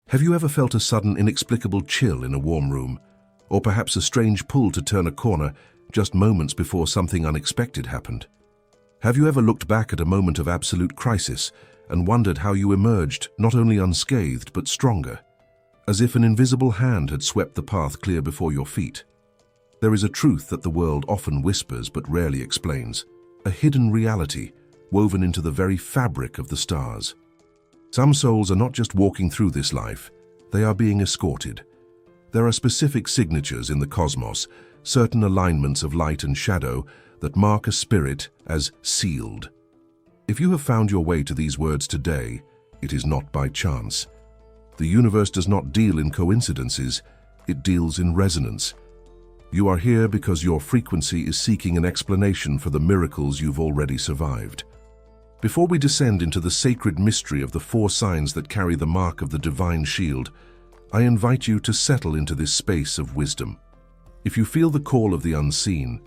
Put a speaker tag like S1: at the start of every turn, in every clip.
S1: Have you ever felt a sudden inexplicable chill in a warm room, or perhaps a strange pull to turn a corner just moments before something unexpected happened? Have you ever looked back at a moment of absolute crisis and wondered how you emerged not only unscathed but stronger, as if an invisible hand had swept the path clear before your feet? There is a truth that the world often whispers but rarely explains, a hidden reality woven into the very fabric of the stars. Some souls are not just walking through this life, they are being escorted. There are specific signatures in the cosmos, certain alignments of light and shadow that mark a spirit as sealed. If you have found your way to these words today, it is not by chance. The universe does not deal in coincidences, it deals in resonance. You are here because your frequency is seeking an explanation for the miracles you've already survived. Before we descend into the sacred mystery of the 4 signs that carry the mark of the divine shield, I invite you to settle into this space of wisdom. If you feel the call of the unseen,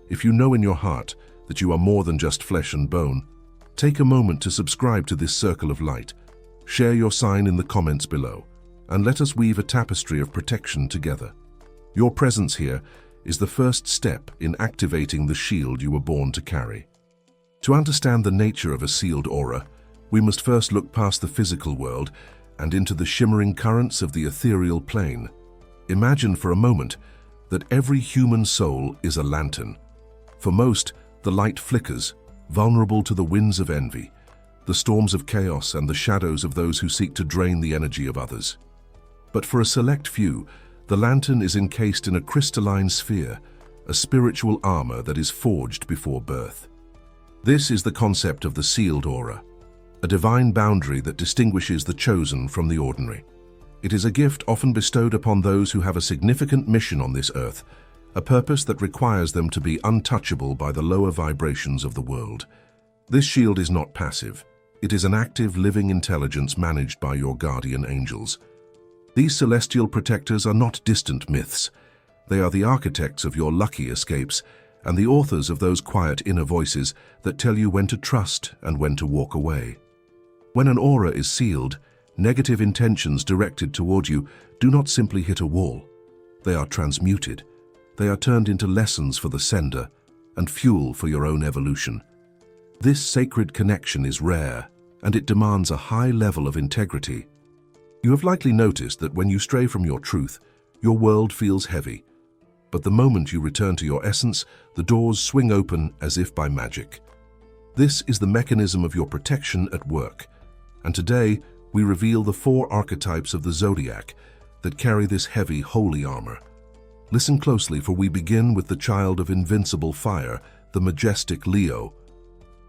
S1: if you know in your heart that you are more than just flesh and bone, take a moment to subscribe to this circle of light. Share your sign in the comments below, and let us weave a tapestry of protection together. Your presence here is the first step in activating the shield you were born to carry. To understand the nature of a sealed aura, we must first look past the physical world and into the shimmering currents of the ethereal plane. Imagine for a moment that every human soul is a lantern. For most, the light flickers, vulnerable to the winds of envy, the storms of chaos and the shadows of those who seek to drain the energy of others. But for a select few, the lantern is encased in a crystalline sphere, a spiritual armor that is forged before birth. This is the concept of the sealed aura, a divine boundary that distinguishes the chosen from the ordinary. It is a gift often bestowed upon those who have a significant mission on this earth, a purpose that requires them to be untouchable by the lower vibrations of the world. This shield is not passive. It is an active, living intelligence managed by your guardian angels. These celestial protectors are not distant myths. They are the architects of your lucky escapes and the authors of those quiet inner voices that tell you when to trust and when to walk away. When an aura is sealed, negative intentions directed toward you do not simply hit a wall. They are transmuted. They are turned into lessons for the sender and fuel for your own evolution. This sacred connection is rare, and it demands a high level of integrity. You have likely noticed that when you stray from your truth, your world feels heavy. But the moment you return to your essence, the doors swing open as if by magic. This is the mechanism of your protection at work. And today, we reveal the 4 archetypes of the Zodiac that carry this heavy, holy armor. Listen closely, for we begin with the child of invincible fire, the majestic Leo.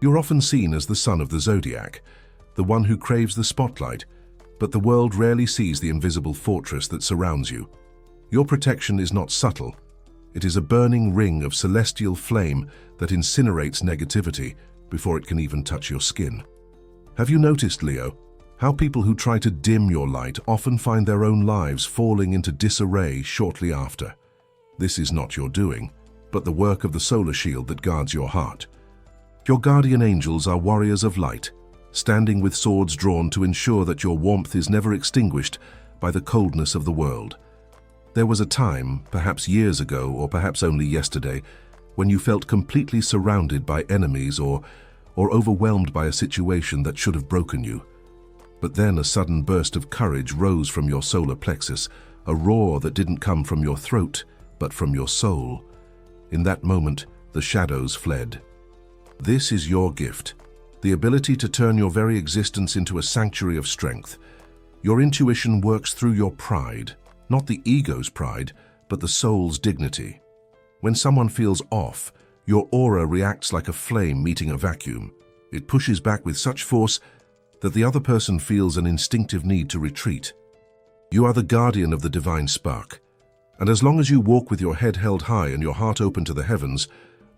S1: You're often seen as the son of the Zodiac, the one who craves the spotlight, but the world rarely sees the invisible fortress that surrounds you. Your protection is not subtle. It is a burning ring of celestial flame that incinerates negativity before it can even touch your skin. Have you noticed, Leo, how people who try to dim your light often find their own lives falling into disarray shortly after? This is not your doing, but the work of the solar shield that guards your heart. Your guardian angels are warriors of light, standing with swords drawn to ensure that your warmth is never extinguished by the coldness of the world. There was a time, perhaps years ago or perhaps only yesterday, when you felt completely surrounded by enemies or overwhelmed by a situation that should have broken you. But then a sudden burst of courage rose from your solar plexus, a roar that didn't come from your throat, but from your soul. In that moment, the shadows fled. This is your gift, the ability to turn your very existence into a sanctuary of strength. Your intuition works through your pride, not the ego's pride, but the soul's dignity. When someone feels off, your aura reacts like a flame meeting a vacuum. It pushes back with such force that the other person feels an instinctive need to retreat. You are the guardian of the divine spark, and as long as you walk with your head held high and your heart open to the heavens,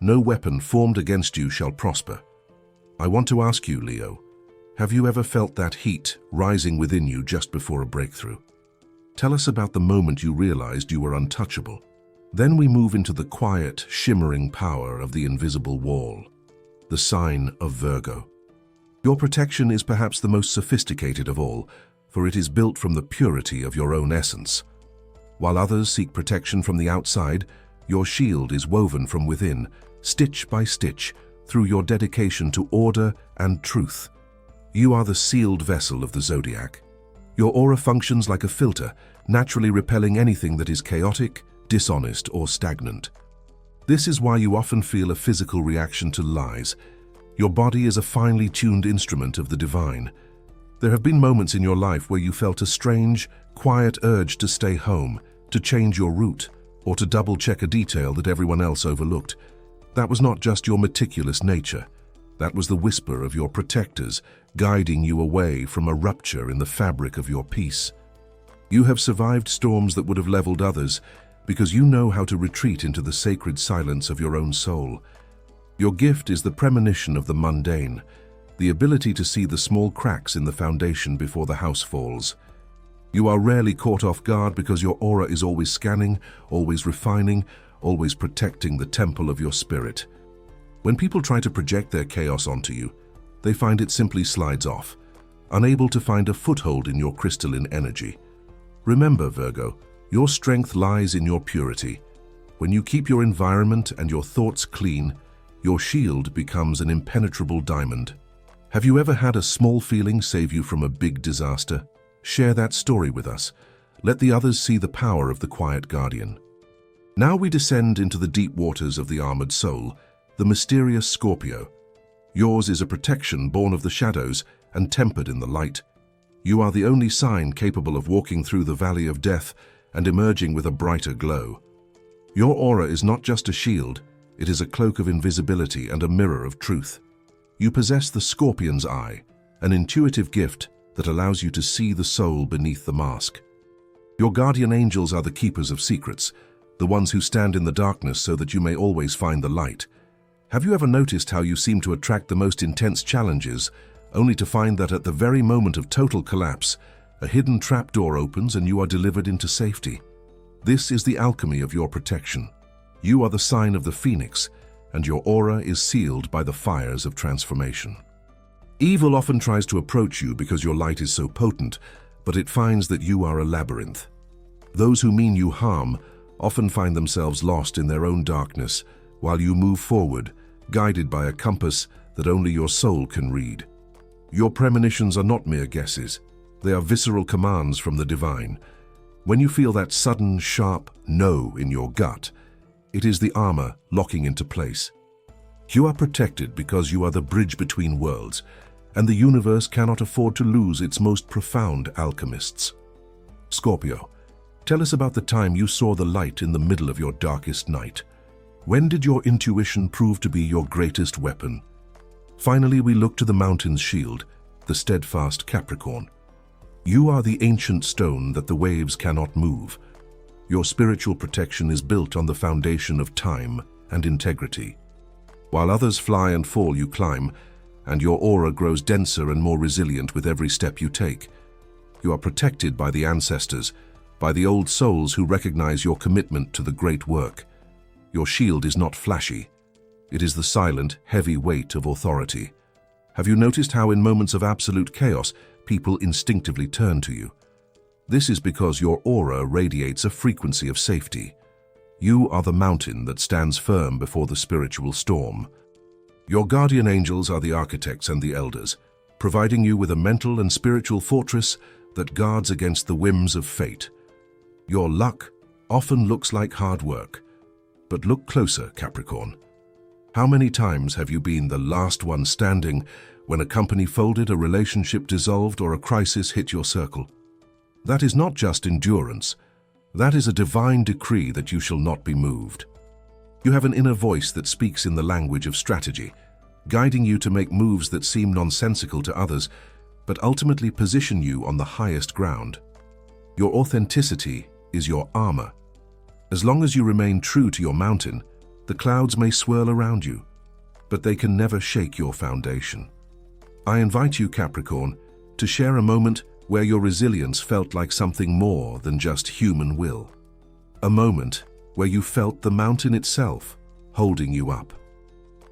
S1: no weapon formed against you shall prosper. I want to ask you, Leo, have you ever felt that heat rising within you just before a breakthrough? Tell us about the moment you realized you were untouchable. Then we move into the quiet, shimmering power of the invisible wall, the sign of Virgo. Your protection is perhaps the most sophisticated of all, for it is built from the purity of your own essence. While others seek protection from the outside, your shield is woven from within, stitch by stitch, through your dedication to order and truth. You are the sealed vessel of the Zodiac. Your aura functions like a filter, naturally repelling anything that is chaotic, dishonest, or stagnant. This is why you often feel a physical reaction to lies. Your body is a finely tuned instrument of the divine. There have been moments in your life where you felt a strange, quiet urge to stay home, to change your route, or to double-check a detail that everyone else overlooked. That was not just your meticulous nature. That was the whisper of your protectors, guiding you away from a rupture in the fabric of your peace. You have survived storms that would have leveled others because you know how to retreat into the sacred silence of your own soul. Your gift is the premonition of the mundane, the ability to see the small cracks in the foundation before the house falls. You are rarely caught off guard because your aura is always scanning, always refining, always protecting the temple of your spirit. When people try to project their chaos onto you, they find it simply slides off, unable to find a foothold in your crystalline energy. Remember, Virgo, your strength lies in your purity. When you keep your environment and your thoughts clean, your shield becomes an impenetrable diamond. Have you ever had a small feeling save you from a big disaster? Share that story with us. Let the others see the power of the quiet guardian. Now we descend into the deep waters of the armored soul, the mysterious Scorpio. Yours is a protection born of the shadows and tempered in the light. You are the only sign capable of walking through the valley of death and emerging with a brighter glow. Your aura is not just a shield, it is a cloak of invisibility and a mirror of truth. You possess the Scorpion's eye, an intuitive gift that allows you to see the soul beneath the mask. Your guardian angels are the keepers of secrets, the ones who stand in the darkness so that you may always find the light. Have you ever noticed how you seem to attract the most intense challenges, only to find that at the very moment of total collapse, a hidden trapdoor opens and you are delivered into safety? This is the alchemy of your protection. You are the sign of the phoenix, and your aura is sealed by the fires of transformation. Evil often tries to approach you because your light is so potent, but it finds that you are a labyrinth. Those who mean you harm often find themselves lost in their own darkness, while you move forward, guided by a compass that only your soul can read. Your premonitions are not mere guesses. They are visceral commands from the divine. When you feel that sudden, sharp no in your gut, it is the armor locking into place. You are protected because you are the bridge between worlds, and the universe cannot afford to lose its most profound alchemists. Scorpio, tell us about the time you saw the light in the middle of your darkest night. When did your intuition prove to be your greatest weapon? Finally, we look to the mountain's shield, the steadfast Capricorn. You are the ancient stone that the waves cannot move. Your spiritual protection is built on the foundation of time and integrity. While others fly and fall, you climb, and your aura grows denser and more resilient with every step you take. You are protected by the ancestors, by the old souls who recognize your commitment to the great work. Your shield is not flashy. It is the silent, heavy weight of authority. Have you noticed how in moments of absolute chaos, people instinctively turn to you? This is because your aura radiates a frequency of safety. You are the mountain that stands firm before the spiritual storm. Your guardian angels are the architects and the elders, providing you with a mental and spiritual fortress that guards against the whims of fate. Your luck often looks like hard work. But look closer, Capricorn. How many times have you been the last one standing when a company folded, a relationship dissolved, or a crisis hit your circle? That is not just endurance. That is a divine decree that you shall not be moved. You have an inner voice that speaks in the language of strategy, guiding you to make moves that seem nonsensical to others, but ultimately position you on the highest ground. Your authenticity is your armor. As long as you remain true to your mountain, the clouds may swirl around you, but they can never shake your foundation. I invite you, Capricorn, to share a moment where your resilience felt like something more than just human will. A moment where you felt the mountain itself holding you up.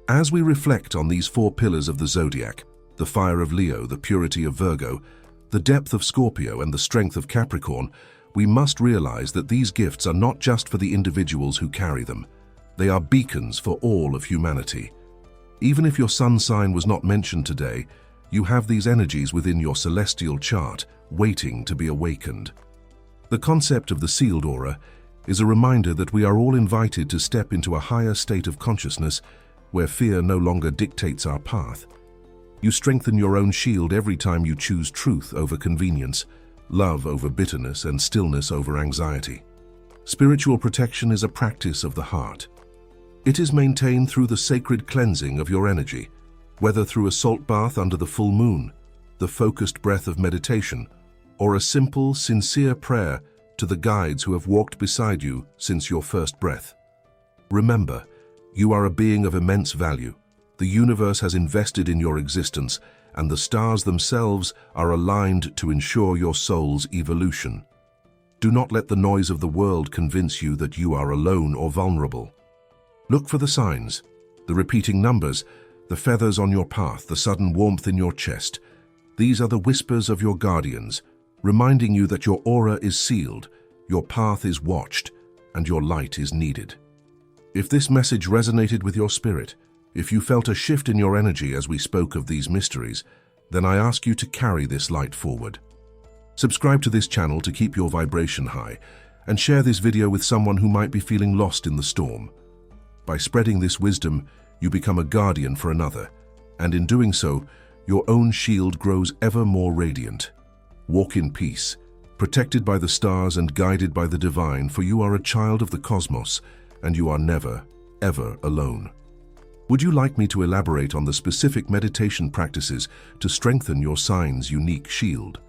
S1: As we reflect on these four pillars of the Zodiac, the fire of Leo, the purity of Virgo, the depth of Scorpio and the strength of Capricorn, we must realize that these gifts are not just for the individuals who carry them. They are beacons for all of humanity. Even if your sun sign was not mentioned today, you have these energies within your celestial chart, waiting to be awakened. The concept of the sealed aura is a reminder that we are all invited to step into a higher state of consciousness where fear no longer dictates our path. You strengthen your own shield every time you choose truth over convenience, love over bitterness, and stillness over anxiety. Spiritual protection is a practice of the heart. It is maintained through the sacred cleansing of your energy, whether through a salt bath under the full moon, the focused breath of meditation, or a simple, sincere prayer to the guides who have walked beside you since your first breath. Remember, you are a being of immense value. The universe has invested in your existence, and the stars themselves are aligned to ensure your soul's evolution. Do not let the noise of the world convince you that you are alone or vulnerable. Look for the signs, the repeating numbers, the feathers on your path, the sudden warmth in your chest. These are the whispers of your guardians, reminding you that your aura is sealed, your path is watched, and your light is needed. If this message resonated with your spirit, if you felt a shift in your energy as we spoke of these mysteries, then I ask you to carry this light forward. Subscribe to this channel to keep your vibration high, and share this video with someone who might be feeling lost in the storm. By spreading this wisdom, you become a guardian for another, and in doing so, your own shield grows ever more radiant. Walk in peace, protected by the stars and guided by the divine, for you are a child of the cosmos, and you are never, ever alone. Would you like me to elaborate on the specific meditation practices to strengthen your sign's unique shield?